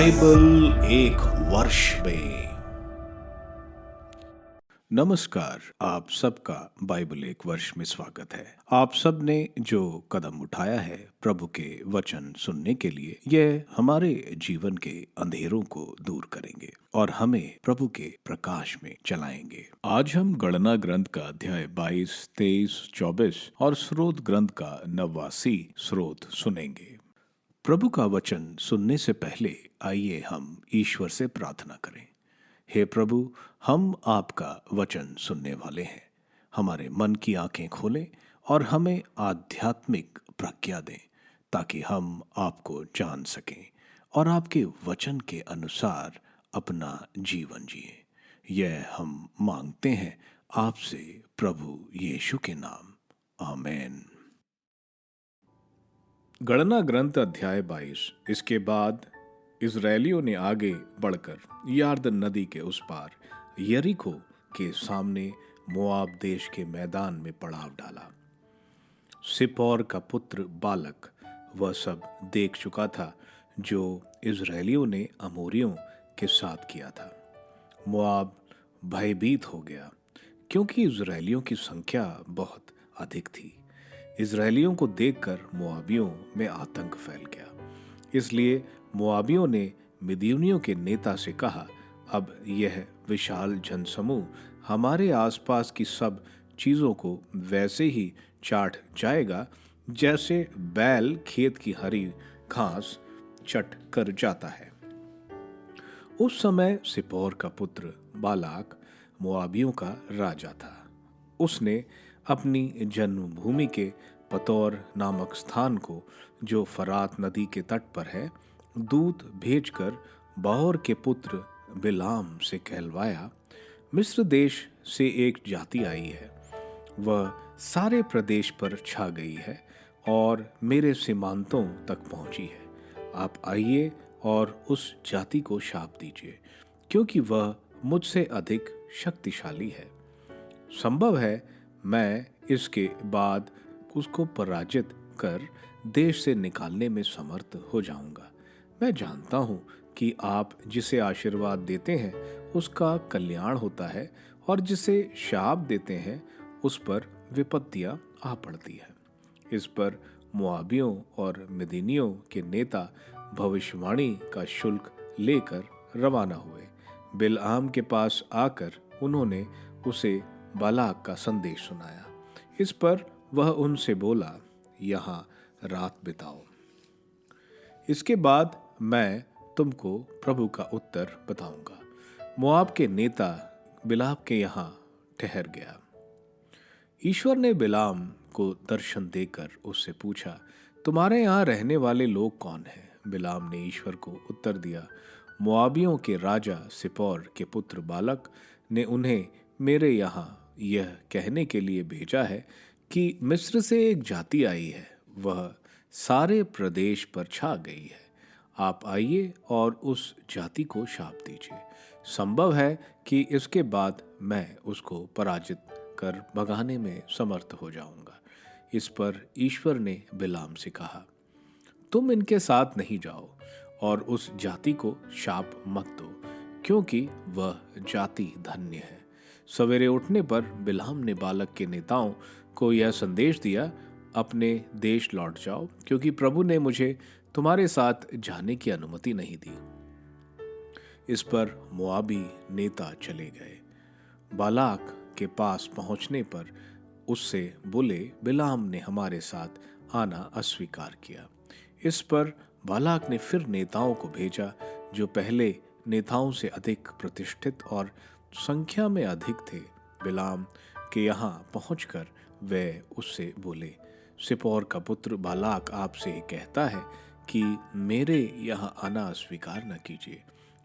Bible एक वर्ष में। नमस्कार, आप सबका बाइबल एक वर्ष में स्वागत है। आप सब ने जो कदम उठाया है प्रभु के वचन सुनने के लिए, यह हमारे जीवन के अंधेरों को दूर करेंगे और हमें प्रभु के प्रकाश में चलाएंगे। आज हम गणना ग्रंथ का अध्याय 22, 23, 24 और स्रोत ग्रंथ का 89वां स्रोत सुनेंगे। प्रभु का वचन सुनने से पहले आइए हम ईश्वर से प्रार्थना करें। हे प्रभु, हम आपका वचन सुनने वाले हैं। हमारे मन की आंखें खोलें और हमें आध्यात्मिक प्रज्ञा दें ताकि हम आपको जान सकें और आपके वचन के अनुसार अपना जीवन जिए। यह हम मांगते हैं आपसे प्रभु यीशु के नाम, आमीन। गणना ग्रंथ अध्याय 22। इसके बाद इजरायलियों ने आगे बढ़कर यार्दन नदी के उस पार यरीको के सामने मोआब देश के मैदान में पड़ाव डाला। सिपौर का पुत्र बालक वह सब देख चुका था जो इजरायलियों ने अमोरियों के साथ किया था। मोआब भयभीत हो गया क्योंकि इजरायलियों की संख्या बहुत अधिक थी। इजरायलियों को देखकर मोआबियों में आतंक फैल गया। इसलिए मोआबियों ने मिद्यानियों के नेता से कहा, अब यह विशाल जनसमूह हमारे आसपास की सब चीजों को वैसे ही चाट जाएगा जैसे बैल खेत की हरी घास चट कर जाता है। उस समय सिपौर का पुत्र बालाक मोआबियों का राजा था। उसने अपनी जन्मभूमि के पतौर नामक स्थान को, जो फरात नदी के तट पर है, दूत भेजकर बहोर के पुत्र बिलाम से कहलवाया, मिस्र देश से एक जाति आई है, वह सारे प्रदेश पर छा गई है और मेरे सीमांतों तक पहुंची है। आप आइए और उस जाति को शाप दीजिए, क्योंकि वह मुझसे अधिक शक्तिशाली है। संभव है मैं इसके बाद उसको पराजित कर देश से निकालने में समर्थ हो जाऊंगा। मैं जानता हूं कि आप जिसे आशीर्वाद देते हैं उसका कल्याण होता है और जिसे शाप देते हैं उस पर विपत्तियां आ पड़ती है। इस पर मोआबियों और मिद्यानियों के नेता भविष्यवाणी का शुल्क लेकर रवाना हुए। बिलआम के पास आकर उन्होंने उसे बालाक का संदेश सुनाया। इस पर वह उनसे बोला, यहाँ रात बिताओ। इसके बाद मैं तुमको प्रभु का उत्तर बताऊंगा। मोआब के नेता बिलाम के यहाँ ठहर गया। ईश्वर ने बिलाम को दर्शन देकर उससे पूछा, तुम्हारे यहाँ रहने वाले लोग कौन हैं? बिलाम ने ईश्वर को उत्तर दिया, मोआबियों के राजा सिपौर के पुत्र बालक ने उन्हें मेरे यहाँ यह कहने के लिए भेजा है कि मिस्र से एक जाति आई है, वह सारे प्रदेश पर छा गई है। आप आइए और उस जाति को शाप दीजिए। संभव है कि इसके बाद मैं उसको पराजित कर भगाने में समर्थ हो जाऊंगा। इस पर ईश्वर ने बिलाम से कहा, तुम इनके साथ नहीं जाओ और उस जाति को शाप मत दो, क्योंकि वह जाति धन्य है। सवेरे उठने पर बिलाम ने बालक के नेताओं को यह संदेश दिया, अपने देश लौट जाओ, क्योंकि प्रभु ने मुझे तुम्हारे साथ जाने की अनुमति नहीं दी। इस पर मोआबी नेता चले गए। बालाक के पास पहुंचने पर उससे बोले, बिलाम ने हमारे साथ आना अस्वीकार किया। इस पर बालाक ने फिर नेताओं को भेजा जो पहले नेताओं से अधिक प्रतिष्ठित और संख्या में अधिक थे। बिलाम के यहाँ पहुंचकर वे उससे बोले, सिपौर का पुत्र बालाक आपसे कहता है कि मेरे यहाँ आना स्वीकार न कीजिए।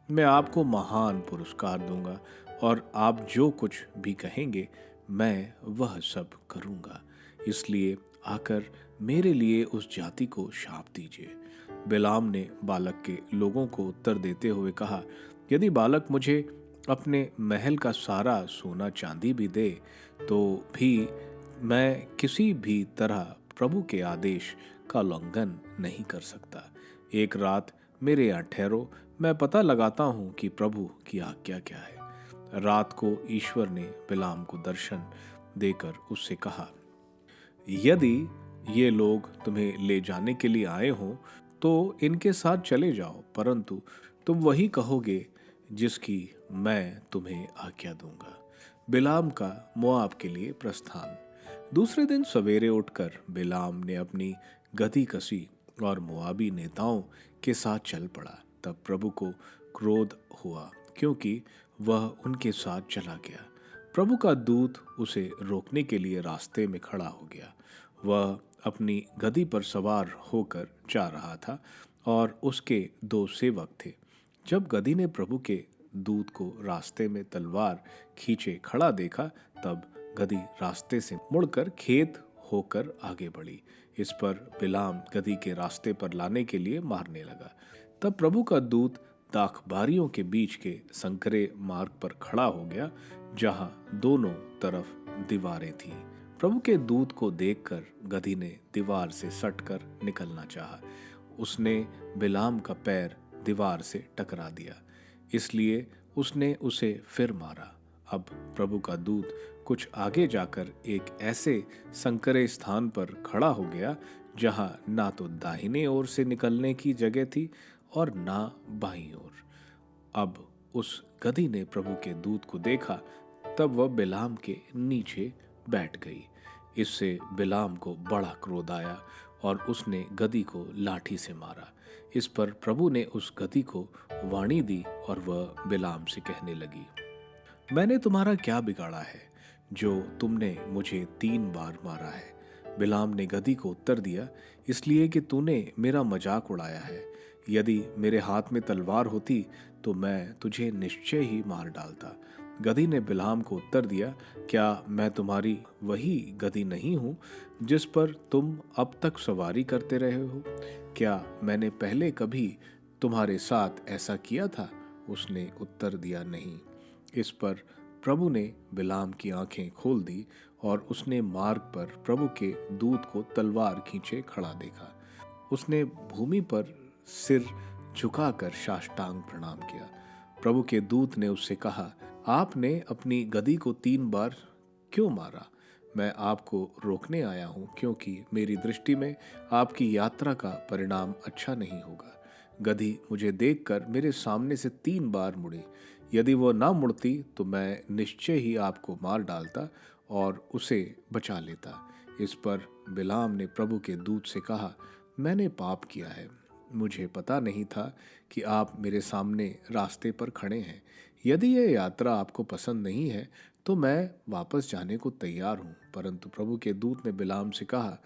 मैं आपको महान पुरस्कार दूंगा और आप जो कुछ भी कहेंगे मैं वह सब करूंगा। इसलिए आकर मेरे लिए उस जाति को शाप दीजिए। बिलाम ने बालक के लोगों को उत्तर देते हुए कहा, यदि बालक मुझे अपने महल का सारा सोना चांदी भी दे तो भी मैं किसी भी तरह प्रभु के आदेश का उल्लंघन नहीं कर सकता। एक रात मेरे यहाँ ठहरो, मैं पता लगाता हूं कि प्रभु की आज्ञा क्या है। रात को ईश्वर ने बिलाम को दर्शन देकर उससे कहा, यदि ये लोग तुम्हें ले जाने के लिए आए हों तो इनके साथ चले जाओ, परंतु तुम वही कहोगे जिसकी मैं तुम्हें आज्ञा दूंगा। बिलाम का मोआब के लिए प्रस्थान। दूसरे दिन सवेरे उठकर बिलाम ने अपनी गदही कसी और मोआबी नेताओं के साथ चल पड़ा। तब प्रभु को क्रोध हुआ क्योंकि वह उनके साथ चला गया। प्रभु का दूत उसे रोकने के लिए रास्ते में खड़ा हो गया। वह अपनी गदही पर सवार होकर जा रहा था और उसके दो सेवक थे। जब गदही ने प्रभु के दूत को रास्ते में तलवार खींचे खड़ा देखा, तब गदही रास्ते से मुड़कर खेत होकर आगे बढ़ी। इस पर बिलाम गदही के रास्ते पर लाने के लिए मारने लगा। तब प्रभु का दूत दाखबारियों के बीच के संकरे मार्ग पर खड़ा हो गया, जहां दोनों तरफ दीवारें थीं। प्रभु के दूत को देखकर गदही ने दीवार से सटकर निकलना चाहा। उसने बिलाम का पैर दीवार से टकरा दिया, इसलिए उसने उसे फिर मारा। अब प्रभु का दूत कुछ आगे जाकर एक ऐसे संकरे स्थान पर खड़ा हो गया जहां ना तो दाहिने ओर से निकलने की जगह थी और ना बाईं ओर। अब उस गदही ने प्रभु के दूत को देखा, तब वह बिलाम के नीचे बैठ गई। इससे बिलाम को बड़ा क्रोध आया और उसने गदही को लाठी से मारा। इस पर प्रभु ने उस गदही को वाणी दी और वह बिलाम से कहने लगी, मैंने तुम्हारा क्या बिगाड़ा है जो तुमने मुझे 3 बार मारा है? बिलाम ने गदही को उत्तर दिया, इसलिए कि तूने मेरा मजाक उड़ाया है। यदि मेरे हाथ में तलवार होती तो मैं तुझे निश्चय ही मार डालता। गदही ने बिलाम को उत्तर दिया, क्या मैं तुम्हारी वही गदही नहीं हूं जिस पर तुम अब तक सवारी करते रहे हो? क्या मैंने पहले कभी तुम्हारे साथ ऐसा किया था? उसने उत्तर दिया, नहीं। इस पर प्रभु ने बिलाम की आंखें खोल दी और उसने मार्ग पर प्रभु के दूत को तलवार खींचे खड़ा देखा। उसने भूमि पर सिर झुकाकर साष्टांग प्रणाम किया। प्रभु के दूत ने उससे कहा, आपने अपनी गदही को 3 बार क्यों मारा? मैं आपको रोकने आया हूं क्योंकि मेरी दृष्टि में आपकी यात्रा का परिणाम अच्छा नहीं होगा। गदही मुझे देखकर मेरे सामने से 3 बार मुड़ी। यदि वो ना मुड़ती तो मैं निश्चय ही आपको मार डालता और उसे बचा लेता। इस पर बिलाम ने प्रभु के दूत से कहा, मैंने पाप किया है। मुझे पता नहीं था कि आप मेरे सामने रास्ते पर खड़े हैं। यदि यह यात्रा आपको पसंद नहीं है तो मैं वापस जाने को तैयार हूँ। परंतु प्रभु के दूत ने बिलाम से कहा,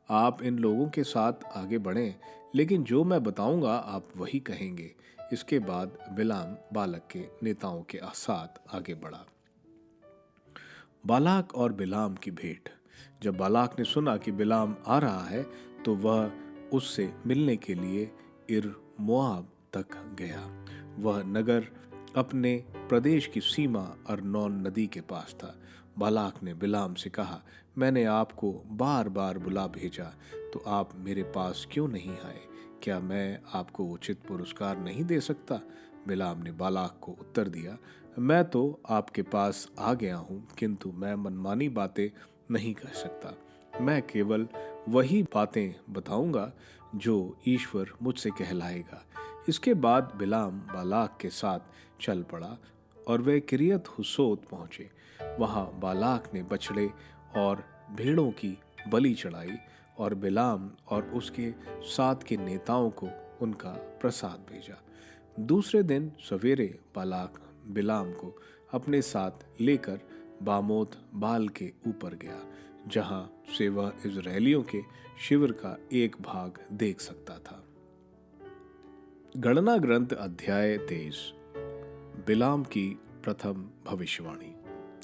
आप इन लोगों के साथ आगे बढ़ें, लेकिन जो मैं बताऊंगा आप वही कहेंगे। इसके बाद बिलाम बालक के नेताओं के साथ आगे बढ़ा। बालाक और बिलाम की भेंट। जब बालाक ने सुना कि बिलाम आ रहा है तो वह उससे मिलने के लिए इर मोआब तक गया। वह नगर अपने प्रदेश की सीमा अर्नोन नदी के पास था। बालाक ने बिलाम से कहा, मैंने आपको बार बार बुला भेजा तो आप मेरे पास क्यों नहीं आए? क्या मैं आपको उचित पुरस्कार नहीं दे सकता? बिलाम ने बालाक को उत्तर दिया, मैं तो आपके पास आ गया हूँ, किंतु मैं मनमानी बातें नहीं कह सकता। मैं केवल वही बातें बताऊंगा जो ईश्वर मुझसे कहलाएगा। इसके बाद बिलाम बालाक के साथ चल पड़ा और वे किरियत हुसोत पहुंचे। वहां बालाक ने बछड़े और भेड़ों की बलि चढ़ाई और बिलाम और उसके साथ के नेताओं को उनका प्रसाद भेजा। दूसरे दिन सवेरे बालाक बिलाम को अपने साथ लेकर बामोत बाल के ऊपर गया, जहां से वह इजरायलियों के शिविर का एक भाग देख सकता था। गणना ग्रंथ अध्याय 23। बिलाम की प्रथम भविष्यवाणी।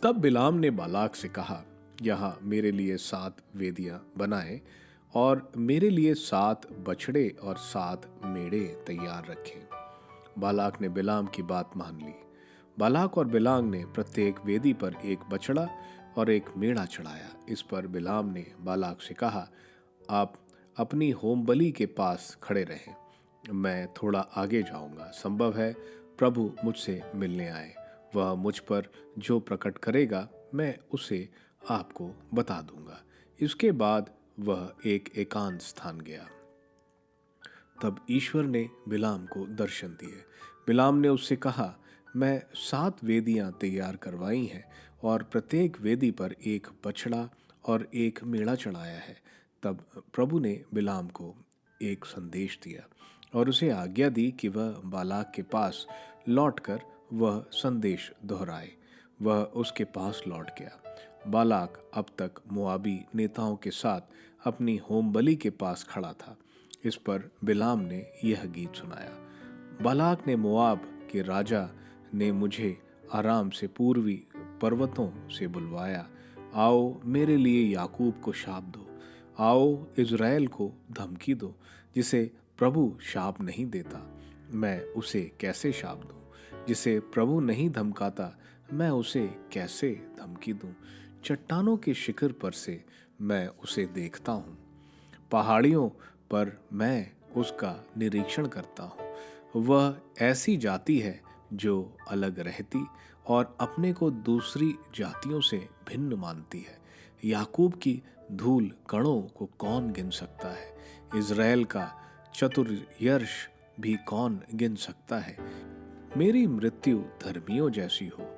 तब बिलाम ने बालाक से कहा, यहाँ मेरे लिए 7 वेदियां बनाए और मेरे लिए 7 बछड़े और 7 मेढ़े तैयार रखें। बालाक ने बिलाम की बात मान ली। बालाक और बिलाम ने प्रत्येक वेदी पर एक बछड़ा और एक मेढ़ा चढ़ाया। इस पर बिलाम ने बालाक से कहा, आप अपनी होम बलि के पास खड़े रहें। मैं थोड़ा आगे जाऊंगा। संभव है प्रभु मुझसे मिलने आए। वह मुझ पर जो प्रकट करेगा मैं उसे आपको बता दूंगा। इसके बाद वह एक एकांत स्थान गया। तब ईश्वर ने बिलाम को दर्शन दिए। बिलाम ने उससे कहा, मैं 7 वेदियां तैयार करवाई हैं और प्रत्येक वेदी पर एक बछड़ा और एक मेढ़ा चढ़ाया है। तब प्रभु ने बिलाम को एक संदेश दिया और उसे आज्ञा दी कि वह बालाक के पास लौटकर वह संदेश दोहराए। वह उसके पास लौट गया। बालाक अब तक मोआबी नेताओं के साथ अपनी होम बलि के पास खड़ा था। इस पर बिलाम ने यह गीत सुनाया। बालाक ने मोआब के राजा ने मुझे आराम से पूर्वी पर्वतों से बुलवाया। आओ मेरे लिए याकूब को शाप दो। आओ इज़राइल को धमकी दो, जिसे प्रभु शाप नहीं देता। मैं उसे कैसे शाप दूं? जिसे प्रभु नहीं धमकाता मैं उसे कैसे धमकी दूं? चट्टानों के शिखर पर से मैं उसे देखता हूँ। पहाड़ियों पर मैं उसका निरीक्षण करता हूँ। वह ऐसी जाति है जो अलग रहती और अपने को दूसरी जातियों से भिन्न मानती है। याकूब की धूल कणों को कौन गिन सकता है? इज़राइल का चतुर्यर्श भी कौन गिन सकता है? मेरी मृत्यु धर्मियों जैसी हो,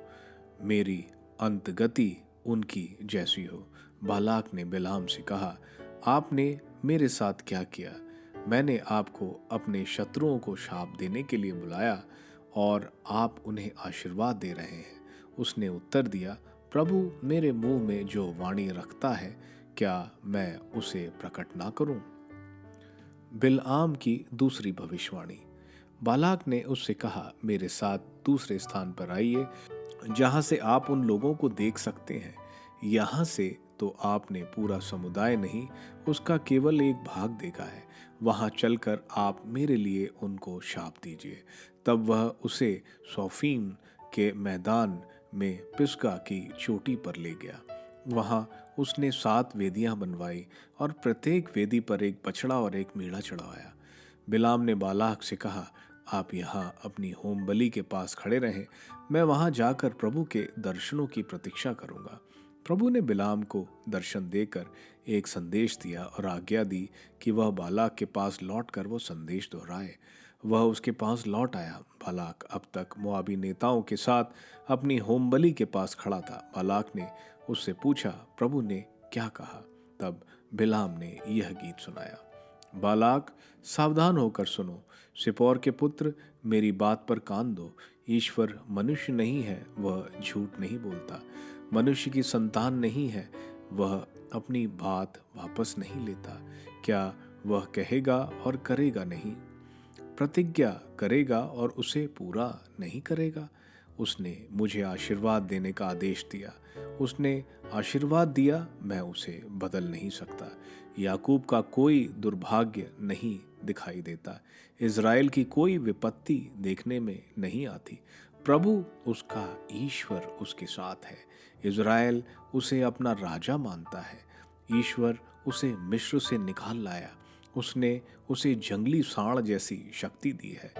मेरी अंतगति उनकी जैसी हो। बालाक ने बिलाम से कहा, आपने मेरे साथ क्या किया? मैंने आपको अपने शत्रुओं को शाप देने के लिए बुलाया और आप उन्हें आशीर्वाद दे रहे हैं। उसने उत्तर दिया, प्रभु मेरे मुंह में जो वाणी रखता है, क्या मैं उसे प्रकट ना करूं? बिलआम की दूसरी भविष्यवाणी। बालाक ने उससे कहा, मेरे साथ दूसरे स्थान पर आइए जहां से आप उन लोगों को देख सकते हैं। यहाँ से तो आपने पूरा समुदाय नहीं, उसका केवल एक भाग देखा है। वहां चलकर आप मेरे लिए उनको शाप दीजिए। तब वह उसे सौफीम के मैदान में पिसगा की चोटी पर ले गया। वहां उसने 7 वेदियां बनवाई और प्रत्येक वेदी पर एक बछड़ा और एक मेढ़ा चढ़ाया। बिलाम ने बालाक से कहा, आप यहाँ अपनी होम बलि के पास खड़े रहें, मैं वहां जाकर प्रभु के दर्शनों की प्रतीक्षा करूंगा। प्रभु ने बिलाम को दर्शन देकर एक संदेश दिया और आज्ञा दी कि वह बालाक के पास लौटकर वो संदेश दोहराए। वह उसके पास लौट आया। बालाक अब तक मोआबी नेताओं के साथ अपनी होम बलि के पास खड़ा था। बालाक ने उससे पूछा, प्रभु ने क्या कहा? तब बिलाम ने यह गीत सुनाया। बालाक, सावधान होकर सुनो, सिपोर के पुत्र, मेरी बात पर कान दो। ईश्वर मनुष्य नहीं है, वह झूठ नहीं बोलता। मनुष्य की संतान नहीं है, वह अपनी बात वापस नहीं लेता। क्या वह कहेगा और करेगा नहीं? प्रतिज्ञा करेगा और उसे पूरा नहीं करेगा? उसने मुझे आशीर्वाद देने का आदेश दिया। उसने आशीर्वाद दिया, मैं उसे बदल नहीं सकता। याकूब का कोई दुर्भाग्य नहीं दिखाई देता। इज़राइल की कोई विपत्ति देखने में नहीं आती। प्रभु उसका ईश्वर उसके साथ है। इज़राइल उसे अपना राजा मानता है। ईश्वर उसे मिस्र से निकाल लाया। उसने उसे जंगली सांड जैसी शक्ति दी है।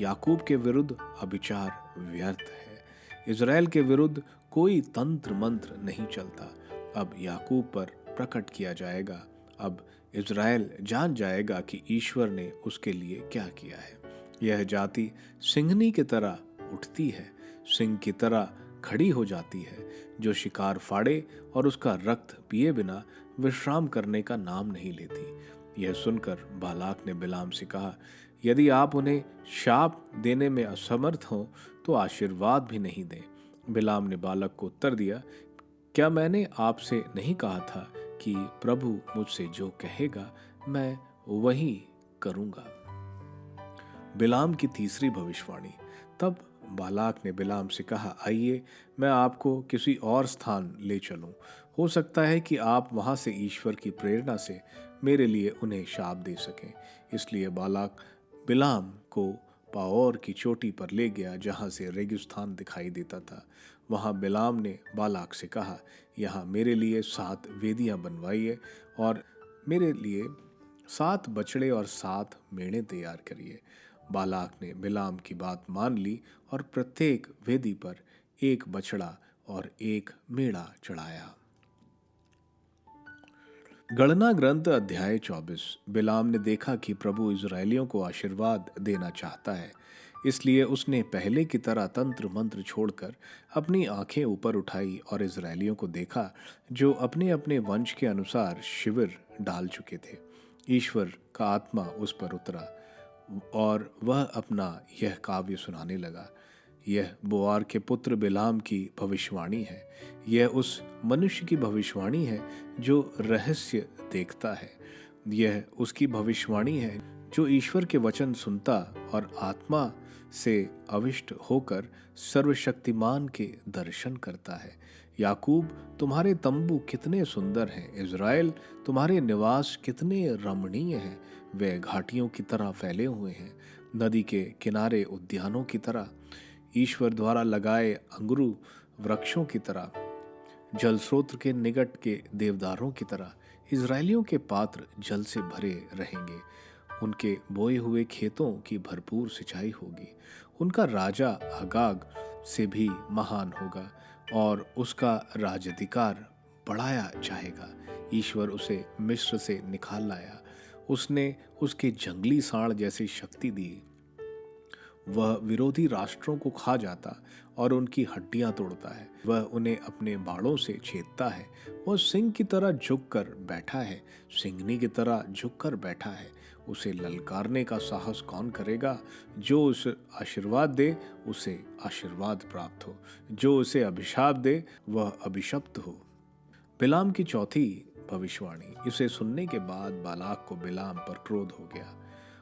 याकूब के विरुद्ध अभिचार व्यर्थ है। इज़राइल के विरुद्ध कोई तंत्र मंत्र नहीं चलता। अब याकूब पर प्रकट किया जाएगा। अब इज़राइल जान जाएगा कि ईश्वर ने उसके लिए क्या किया है। यह जाति सिंहनी की तरह उठती है, सिंह की तरह खड़ी हो जाती है, जो शिकार फाड़े और उसका रक्त पिए बिना विश्राम करने का नाम नहीं लेती। यह सुनकर बालाक ने बिलाम से कहा, यदि आप उन्हें शाप देने में असमर्थ हों तो आशीर्वाद भी नहीं दें। बिलाम ने बालक को उत्तर दिया, क्या मैंने आपसे नहीं कहा था कि प्रभु मुझसे जो कहेगा मैं वही करूंगा? बिलाम की तीसरी भविष्यवाणी। तब बालाक ने बिलाम से कहा, आइए मैं आपको किसी और स्थान ले चलूं। हो सकता है कि आप वहां से ईश्वर की प्रेरणा से मेरे लिए उन्हें शाप दे सकें। इसलिए बालाक बिलाम को पाओर की चोटी पर ले गया, जहां से रेगिस्तान दिखाई देता था। वहां बिलाम ने बालाक से कहा, यहाँ मेरे लिए 7 वेदियां बनवाइए और मेरे लिए 7 बछड़े और 7 मेढ़े तैयार करिए। बालाक ने बिलाम की बात मान ली और प्रत्येक वेदी पर एक बछड़ा और एक मेढ़ा चढ़ाया। गणना ग्रंथ अध्याय 24। बिलाम ने देखा कि प्रभु इजरायलियों को आशीर्वाद देना चाहता है, इसलिए उसने पहले की तरह तंत्र मंत्र छोड़कर अपनी आंखें ऊपर उठाई और इजरायलियों को देखा जो अपने अपने वंश के अनुसार शिविर डाल चुके थे। ईश्वर का आत्मा उस पर उतरा और वह अपना यह काव्य सुनाने लगा। यह बोआर के पुत्र बिलाम की भविष्यवाणी है। यह उस मनुष्य की भविष्यवाणी है जो रहस्य देखता है। यह उसकी भविष्यवाणी है जो ईश्वर के वचन सुनता और आत्मा से अविष्ट होकर सर्वशक्तिमान के दर्शन करता है। याकूब, तुम्हारे तंबू कितने सुंदर हैं। इज़राइल, तुम्हारे निवास कितने रमणीय हैं। वे घाटियों की तरह फैले हुए हैं, नदी के किनारे उद्यानों की तरह, ईश्वर द्वारा लगाए अंगुरू वृक्षों की तरह, जल स्रोत के निकट के देवदारों की तरह। इजरायलियों के पात्र जल से भरे रहेंगे। उनके बोए हुए खेतों की भरपूर सिंचाई होगी। उनका राजा अगाग से भी महान होगा और उसका राजाधिकार बढ़ाया जाएगा। ईश्वर उसे मिस्र से निकाल लाया। उसने उसके जंगली सांड जैसी शक्ति दी। वह विरोधी राष्ट्रों को खा जाता और उनकी हड्डियां तोड़ता है। वह उन्हें अपने बाड़ों से छेदता है। वह सिंह की तरह झुक कर बैठा है, सिंहनी की तरह झुक कर बैठा है। उसे ललकारने का साहस कौन करेगा? जो उसे आशीर्वाद दे उसे आशीर्वाद प्राप्त हो, जो उसे अभिशाप दे वह अभिशप्त हो। बिलाम की चौथी भविष्यवाणी। इसे सुनने के बाद बालाक को बिलाम पर क्रोध हो गया।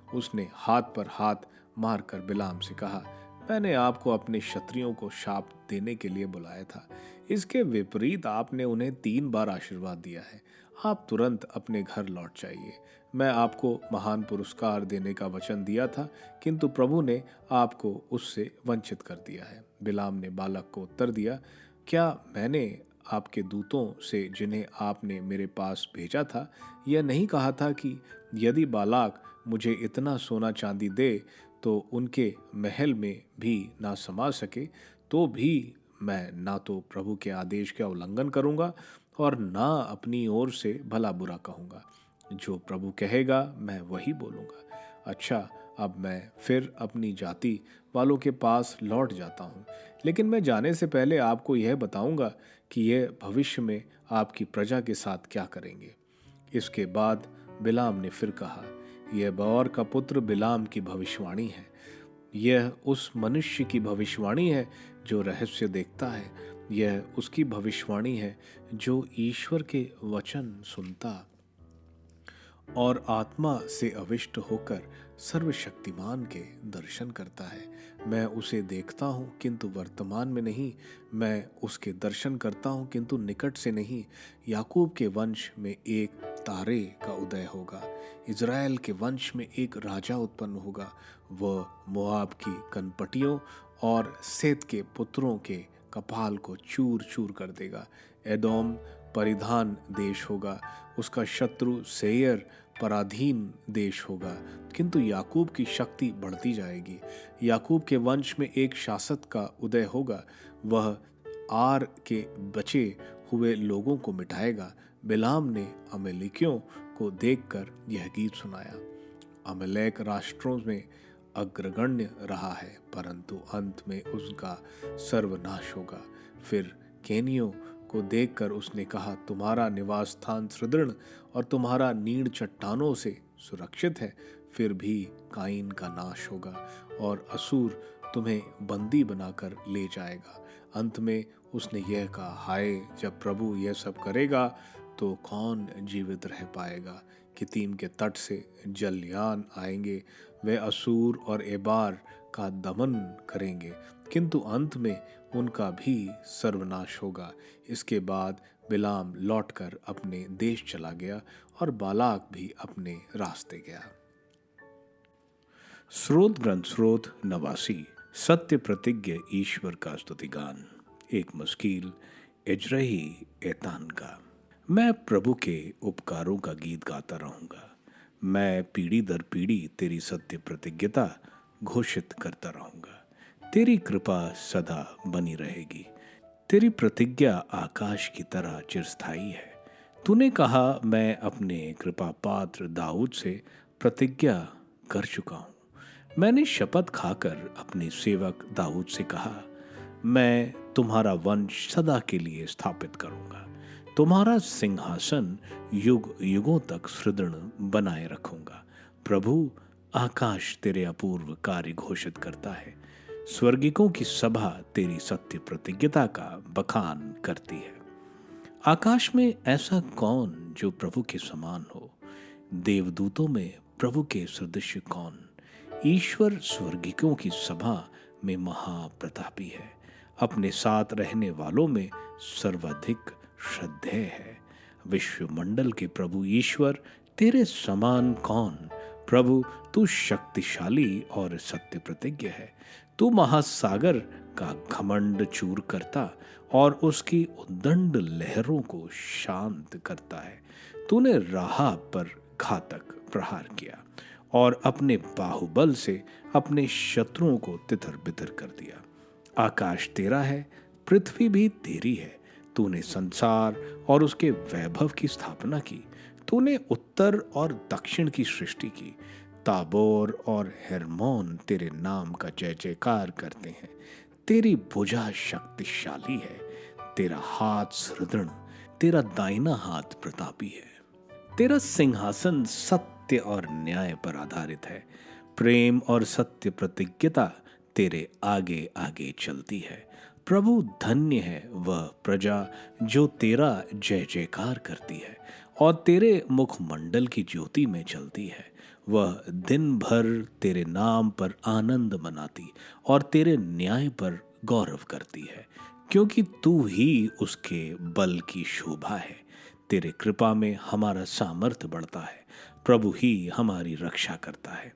उसने हाथ पर हाथ मारकर बिलाम से कहा, मैंने आपको अपने क्षत्रियों को शाप देने के लिए बुलाया था। इसके विपरीत आपने उन्हें 3 बार आशीर्वाद दिया है। आप तुरंत अपने घर लौट जाइए। मैं आपको महान पुरस्कार देने का वचन दिया था, किंतु प्रभु ने आपको उससे वंचित कर दिया है। बिलाम ने बालक को उत्तर दिया, क्या मैंने आपके दूतों से जिन्हें आपने मेरे पास भेजा था यह नहीं कहा था कि यदि बालाक मुझे इतना सोना चांदी दे तो उनके महल में भी ना समा सके, तो भी मैं ना तो प्रभु के आदेश का उल्लंघन करूंगा और ना अपनी ओर से भला बुरा कहूंगा। जो प्रभु कहेगा मैं वही बोलूंगा। अच्छा, अब मैं फिर अपनी जाति वालों के पास लौट जाता हूँ, लेकिन मैं जाने से पहले आपको यह बताऊंगा कि यह भविष्य में आपकी प्रजा के साथ क्या करेंगे। इसके बाद बिलाम ने फिर कहा, यह बौर का पुत्र बिलाम की भविष्यवाणी है। यह उस मनुष्य की भविष्यवाणी है जो रहस्य देखता है। यह उसकी भविष्यवाणी है जो ईश्वर के वचन सुनता और आत्मा से अविष्ट होकर सर्वशक्तिमान के दर्शन करता है। मैं उसे देखता हूँ किंतु वर्तमान में नहीं, मैं उसके दर्शन करता हूँ किंतु निकट से नहीं। याकूब के वंश में एक तारे का उदय होगा, इज़राइल के वंश में एक राजा उत्पन्न होगा। वह मोआब की कनपटियों और सेत के पुत्रों के कपाल को चूर चूर कर देगा। एदोम परिधान देश होगा, उसका शत्रु सेयर पराधीन देश होगा, किंतु याकूब की शक्ति बढ़ती जाएगी। याकूब के वंश में एक शासक का उदय होगा, वह आर के बचे हुए लोगों को मिटाएगा। बिलाम ने अमेलेकियों को देखकर यह गीत सुनाया। अमेलेक राष्ट्रों में अग्रगण्य रहा है, परंतु अंत में उसका सर्वनाश होगा। फिर केनियों को देखकर उसने कहा, तुम्हारा निवास स्थान सुदृढ़ और तुम्हारा नीड़ चट्टानों से सुरक्षित है। फिर भी काइन का नाश होगा और असुर तुम्हें बंदी बनाकर ले जाएगा। अंत में उसने यह कहा, हाय, जब प्रभु यह सब करेगा तो कौन जीवित रह पाएगा। कितीम के तट से जलयान आएंगे, वे असुर और एबार का दमन करेंगे, किंतु अंत में उनका भी सर्वनाश होगा। इसके बाद बिलाम लौटकर अपने देश चला गया और बालाक भी अपने रास्ते गया। स्रोत ग्रंथ स्रोत 89। सत्य प्रतिज्ञ ईश्वर का स्तुतिगान। एक मस्कील एजरही एतान का। मैं प्रभु के उपकारों का गीत गाता रहूंगा। मैं पीढ़ी दर पीढ़ी तेरी सत्य प्रतिज्ञता घोषित करता रहूंगा। तेरी कृपा सदा बनी रहेगी। तेरी प्रतिज्ञा आकाश की तरह चिरस्थायी है। तूने कहा, मैं अपने कृपा पात्र दाऊद से प्रतिज्ञा कर चुका हूं। मैंने शपथ खाकर अपने सेवक दाऊद से कहा, मैं तुम्हारा वंश सदा के लिए स्थापित करूंगा। तुम्हारा सिंहासन युग युगों तक सुदृढ़ बनाए रखूंगा। प्रभु, आकाश तेरे अपूर्व कार्य घोषित करता है। स्वर्गिकों की सभा तेरी सत्य प्रतिज्ञता का बखान करती है। आकाश में ऐसा कौन जो प्रभु के समान हो? देवदूतों में प्रभु के सदृश कौन? ईश्वर स्वर्गिकों की सभा में महाप्रतापी है। अपने साथ रहने वालों में सर्वाधिक श्रद्धेय है। विश्वमंडल के प्रभु ईश्वर, तेरे समान कौन? प्रभु, तू शक्तिशाली और सत्य प्रतिज्ञ है। तू महासागर का घमंड चूर करता और उसकी उद्दंड लहरों को शांत करता है। तूने राहाब पर घातक प्रहार किया और अपने बाहुबल से अपने शत्रुओं को तितर बितर कर दिया। आकाश तेरा है, पृथ्वी भी तेरी है। तूने संसार और उसके वैभव की स्थापना की। तूने उत्तर और दक्षिण की सृष्टि की। ताबोर और हेर्मोन तेरे नाम का जय जयकार करते हैं। तेरी भुजा शक्तिशाली है, तेरा हाथ सुदृढ़, तेरा दाहिना हाथ प्रतापी है। तेरा सिंहासन सत्य और न्याय पर आधारित है। प्रेम और सत्य प्रतिज्ञता तेरे आगे आगे चलती है। प्रभु, धन्य है वह प्रजा जो तेरा जय जयकार करती है और तेरे मुखमंडल की ज्योति में चलती है। वह दिन भर तेरे नाम पर आनंद मनाती और तेरे न्याय पर गौरव करती है, क्योंकि तू ही उसके बल की शोभा है। तेरे कृपा में हमारा सामर्थ्य बढ़ता है। प्रभु ही हमारी रक्षा करता है।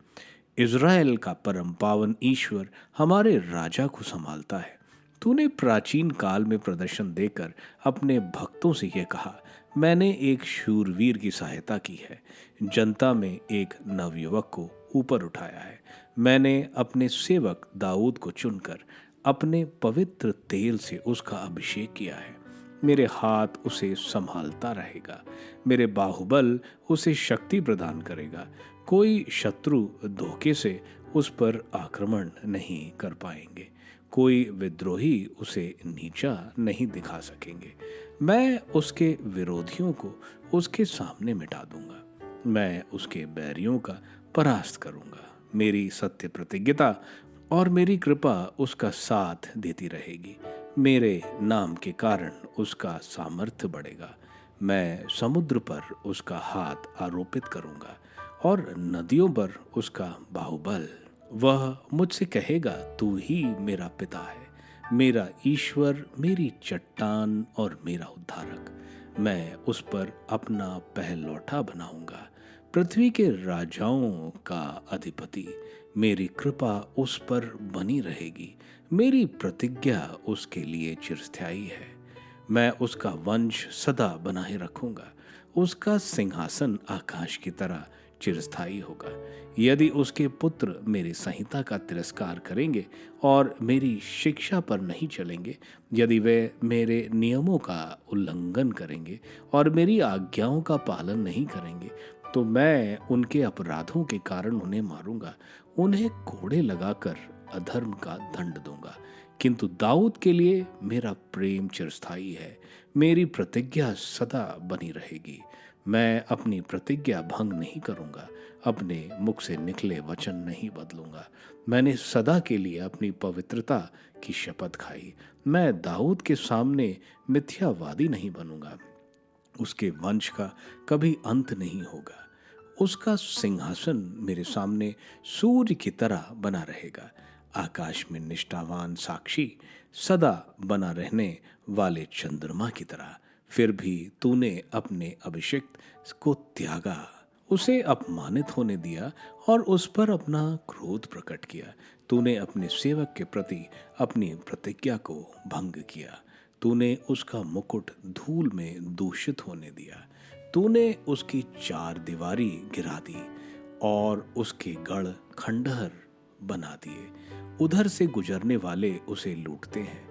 इज़राइल का परम पावन ईश्वर हमारे राजा को संभालता है। तूने प्राचीन काल में प्रदर्शन देकर अपने भक्तों से यह कहा, मैंने एक शूरवीर की सहायता की है। जनता में एक नवयुवक को ऊपर उठाया है। मैंने अपने सेवक दाऊद को चुनकर अपने पवित्र तेल से उसका अभिषेक किया है। मेरे हाथ उसे संभालता रहेगा। मेरे बाहुबल उसे शक्ति प्रदान करेगा। कोई शत्रु धोखे से उस पर आक्रमण नहीं कर पाएंगे। कोई विद्रोही उसे नीचा नहीं दिखा सकेंगे। मैं उसके विरोधियों को उसके सामने मिटा दूंगा। मैं उसके बैरियों का परास्त करूंगा। मेरी सत्य प्रतिज्ञता और मेरी कृपा उसका साथ देती रहेगी। मेरे नाम के कारण उसका सामर्थ्य बढ़ेगा। मैं समुद्र पर उसका हाथ आरोपित करूंगा और नदियों पर उसका बाहुबल। वह मुझसे कहेगा, तू ही मेरा पिता है, मेरा ईश्वर, मेरी चट्टान और मेरा उद्धारक। मैं उस पर अपना पहलौठा बनाऊंगा, पृथ्वी के राजाओं का अधिपति। मेरी कृपा उस पर बनी रहेगी। मेरी प्रतिज्ञा उसके लिए चिरस्थायी है। मैं उसका वंश सदा बनाए रखूंगा। उसका सिंहासन आकाश की तरह चिरस्थायी होगा। यदि उसके पुत्र मेरी संहिता का तिरस्कार करेंगे और मेरी शिक्षा पर नहीं चलेंगे, यदि वे मेरे नियमों का उल्लंघन करेंगे और मेरी आज्ञाओं का पालन नहीं करेंगे, तो मैं उनके अपराधों के कारण उन्हें मारूंगा। उन्हें कोड़े लगाकर अधर्म का दंड दूंगा। किंतु दाऊद के लिए मेरा प्रेम चिरस्थायी है। मेरी प्रतिज्ञा सदा बनी रहेगी। मैं अपनी प्रतिज्ञा भंग नहीं करूंगा। अपने मुख से निकले वचन नहीं बदलूंगा। मैंने सदा के लिए अपनी पवित्रता की शपथ खाई। मैं दाऊद के सामने मिथ्यावादी नहीं बनूंगा। उसके वंश का कभी अंत नहीं होगा। उसका सिंहासन मेरे सामने सूर्य की तरह बना रहेगा। आकाश में निष्ठावान साक्षी सदा बना रहने वाले चंद्रमा की तरह। फिर भी तूने अपने अभिषिक्त को त्यागा, उसे अपमानित होने दिया और उस पर अपना क्रोध प्रकट किया। तूने अपने सेवक के प्रति अपनी प्रतिज्ञा को भंग किया। तूने उसका मुकुट धूल में दूषित होने दिया। तूने उसकी चार दीवारी गिरा दी और उसके गढ़ खंडहर बना दिए। उधर से गुजरने वाले उसे लूटते हैं,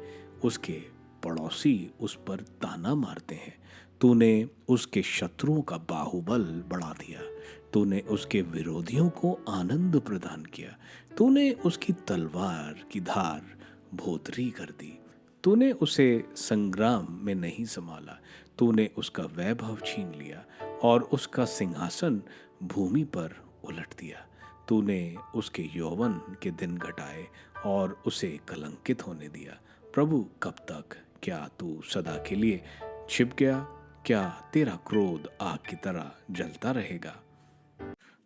उसके पड़ोसी उस पर ताना मारते हैं। तूने उसके शत्रुओं का बाहुबल बढ़ा दिया, तूने उसके विरोधियों को आनंद प्रदान किया, तूने उसकी तलवार की धार भोतरी कर दी। तूने उसे संग्राम में नहीं संभाला, तूने उसका वैभव छीन लिया और उसका सिंहासन भूमि पर उलट दिया। तूने उसके यौवन के दिन घटाए और उसे कलंकित होने दिया। प्रभु, कब तक? क्या तू सदा के लिए छिप गया? क्या तेरा क्रोध आग की तरह जलता रहेगा?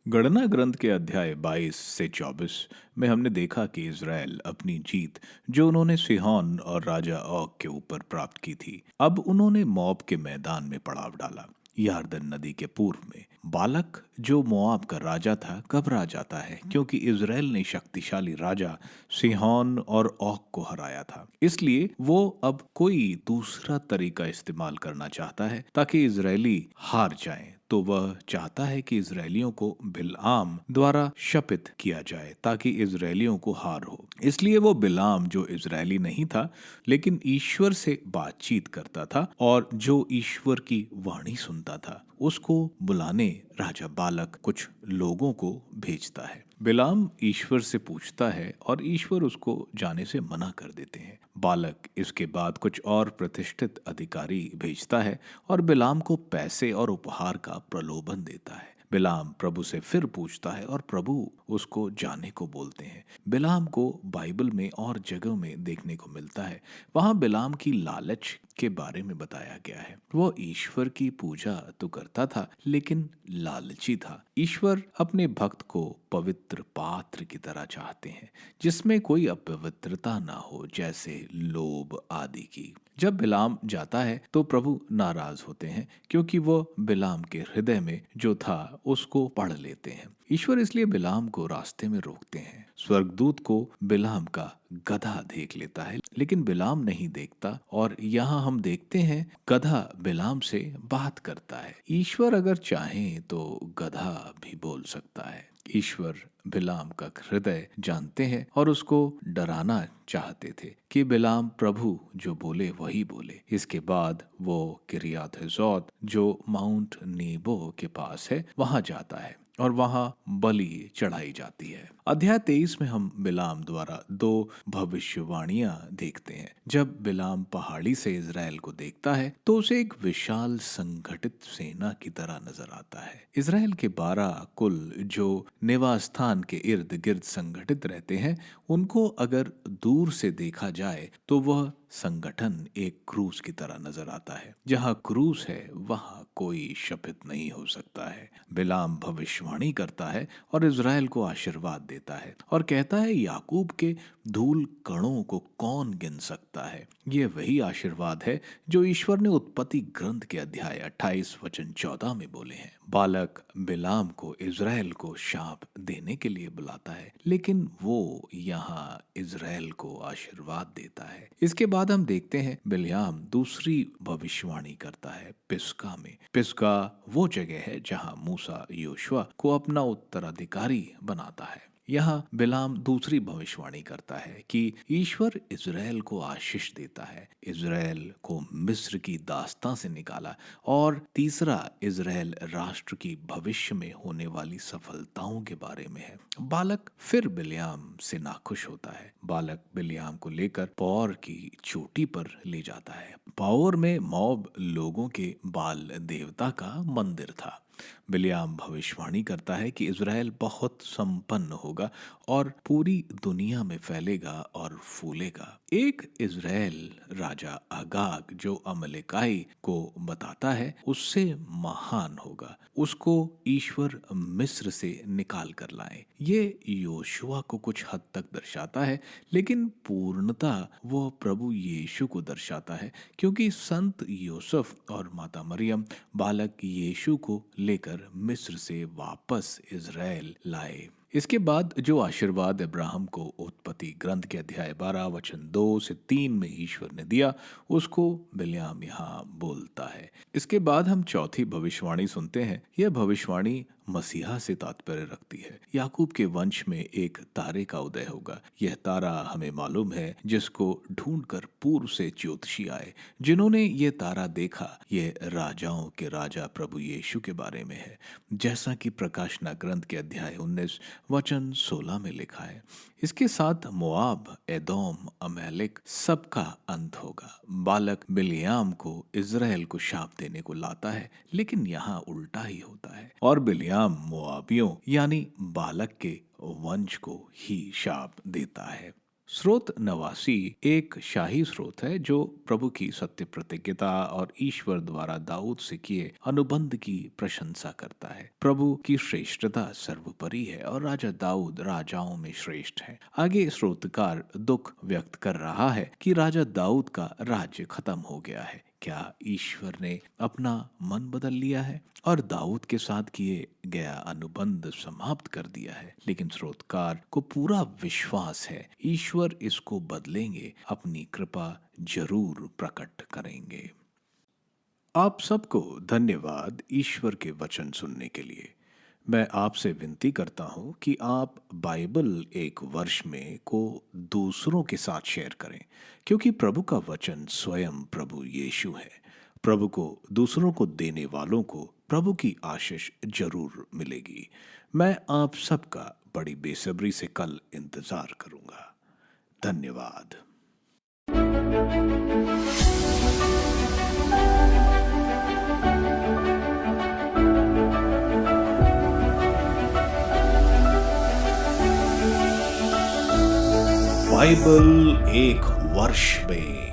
गणना ग्रंथ के अध्याय 22 से 24 में हमने देखा कि इज़राइल अपनी जीत जो उन्होंने सिहोन और राजा औग के ऊपर प्राप्त की थी, अब उन्होंने मोआब के मैदान में पड़ाव डाला। यरदन नदी के पूर्व में बालक जो मोआब का राजा था घबरा जाता है, क्योंकि इज़राइल ने शक्तिशाली राजा सिहोन और औग को हराया था। इसलिए वो अब कोई दूसरा तरीका इस्तेमाल करना चाहता है ताकि इज़राइली हार जाएं। तो वह चाहता है कि इज़राइलियों को बिलाम द्वारा शपित किया जाए ताकि इज़राइलियों को हार हो। इसलिए वो बिलाम, जो इज़राइली नहीं था लेकिन ईश्वर से बातचीत करता था और जो ईश्वर की वाणी सुनता था, उसको बुलाने राजा बालक कुछ लोगों को भेजता है। बिलाम ईश्वर से पूछता है और ईश्वर उसको जाने से मना कर देते हैं। बालक इसके बाद कुछ और प्रतिष्ठित अधिकारी भेजता है और बिलाम को पैसे और उपहार का प्रलोभन देता है। बिलाम प्रभु से फिर पूछता है और प्रभु उसको जाने को बोलते हैं। बिलाम को बाइबल में और जगहों में देखने को मिलता है। वहां बिलाम की लालच के बारे में बताया गया है। वो ईश्वर की पूजा तो करता था लेकिन लालची था। ईश्वर अपने भक्त को पवित्र पात्र की तरह चाहते हैं जिसमें कोई अपवित्रता ना हो, जैसे लोभ आदि की। जब बिलाम जाता है तो प्रभु नाराज होते हैं, क्योंकि वो बिलाम के हृदय में जो था उसको पढ़ लेते हैं। ईश्वर इसलिए बिलाम को रास्ते में रोकते हैं। स्वर्गदूत को बिलाम का गधा देख लेता है लेकिन बिलाम नहीं देखता, और यहाँ हम देखते हैं गधा बिलाम से बात करता है। ईश्वर अगर चाहे तो गधा भी बोल सकता है। ईश्वर बिलाम का हृदय जानते हैं और उसको डराना चाहते थे कि बिलाम प्रभु जो बोले वही बोले। इसके बाद वो किरियात हिजोत, जो माउंट नेबो के पास है, वहां जाता है और वहां बलि चढ़ाई जाती है। अध्याय 23 में हम बिलाम द्वारा दो भविष्यवाणियां देखते हैं। जब बिलाम पहाड़ी से इज़राइल को देखता है तो उसे एक विशाल संगठित सेना की तरह नजर आता है। इज़राइल के 12 कुल जो निवास स्थान के इर्द गिर्द संगठित रहते हैं, उनको अगर दूर से देखा जाए तो वह संगठन एक क्रूस की तरह नजर आता है। जहाँ क्रूस है वहाँ कोई शपित नहीं हो सकता है। बिलाम भविष्यवाणी करता है और इज़राइल को आशीर्वाद देता है और कहता है, याकूब के धूल कणों को कौन गिन सकता है। ये वही आशीर्वाद है जो ईश्वर ने उत्पत्ति ग्रंथ के अध्याय 28 वचन 14 में बोले हैं। बालक बिलाम को इज़राइल को शाप देने के लिए बुलाता है, लेकिन वो यहाँ इज़राइल को आशीर्वाद देता है। इसके बाद हम देखते हैं बिलाम दूसरी भविष्यवाणी करता है पिसगा में। पिसगा वो जगह है जहाँ मूसा योशुआ को अपना उत्तराधिकारी बनाता है। यहाँ बिलाम दूसरी भविष्यवाणी करता है कि ईश्वर इज़राइल को आशीष देता है, इज़राइल को मिस्र की दास्तां से निकाला, और तीसरा इज़राइल राष्ट्र की भविष्य में होने वाली सफलताओं के बारे में है। बालक फिर बिल्याम से नाखुश होता है। बालक बिल्याम को लेकर पौर की चोटी पर ले जाता है। पौर में मोआब लोगों के बाल देवता का मंदिर था। बिल्याम भविष्यवाणी करता है कि इज़राइल बहुत संपन्न होगा और पूरी दुनिया में फैलेगा और फूलेगा। एक इज़राइल राजा अगाग जो अमलेकाई को बताता है उससे महान होगा, उसको ईश्वर मिस्र से निकाल कर लाए। ये योशुआ को कुछ हद तक दर्शाता है, लेकिन पूर्णता वो प्रभु यीशु को दर्शाता है, क्योंकि संत यूसुफ और माता मरियम बालक यीशु को लेकर मिस्र से वापस इज़राइल लाए। इसके बाद जो आशीर्वाद अब्राहम को उत्पत्ति ग्रंथ के अध्याय 12 वचन 2 से 3 में ईश्वर ने दिया, उसको बिल्याम यहाँ बोलता है। इसके बाद हम चौथी भविष्यवाणी सुनते हैं। यह भविष्यवाणी मसीहा से तात्पर्य रखती है। याकूब के वंश में एक तारे का उदय होगा। यह तारा हमें मालूम है, जिसको ढूंढकर पूर्व से ज्योतिषी आए। जिन्होंने ये तारा देखा, ये राजाओं के राजा प्रभु यीशु के बारे में है, जैसा कि प्रकाशना ग्रंथ के अध्याय 19 वचन 16 में लिखा है। इसके साथ मोआब, एदोम, अमेलेक सबका अंत होगा। बालक बिलियाम को इज़राइल को शाप देने को लाता है, लेकिन यहाँ उल्टा ही होता है और बिलियाम मोआबियों यानी बालक के वंश को ही शाप देता है। स्रोत नवासी एक शाही स्रोत है जो प्रभु की सत्य प्रतिज्ञता और ईश्वर द्वारा दाऊद से किए अनुबंध की प्रशंसा करता है। प्रभु की श्रेष्ठता सर्वोपरि है और राजा दाऊद राजाओं में श्रेष्ठ है। आगे स्रोतकार दुख व्यक्त कर रहा है कि राजा दाऊद का राज्य खत्म हो गया है। क्या ईश्वर ने अपना मन बदल लिया है और दाऊद के साथ किए गया अनुबंध समाप्त कर दिया है? लेकिन स्रोतकार को पूरा विश्वास है ईश्वर इसको बदलेंगे, अपनी कृपा जरूर प्रकट करेंगे। आप सबको धन्यवाद ईश्वर के वचन सुनने के लिए। मैं आपसे विनती करता हूं कि आप बाइबल एक वर्ष में को दूसरों के साथ शेयर करें, क्योंकि प्रभु का वचन स्वयं प्रभु यीशु है। प्रभु को दूसरों को देने वालों को प्रभु की आशीष जरूर मिलेगी। मैं आप सबका बड़ी बेसब्री से कल इंतजार करूंगा। धन्यवाद। बाइबल एक वर्ष में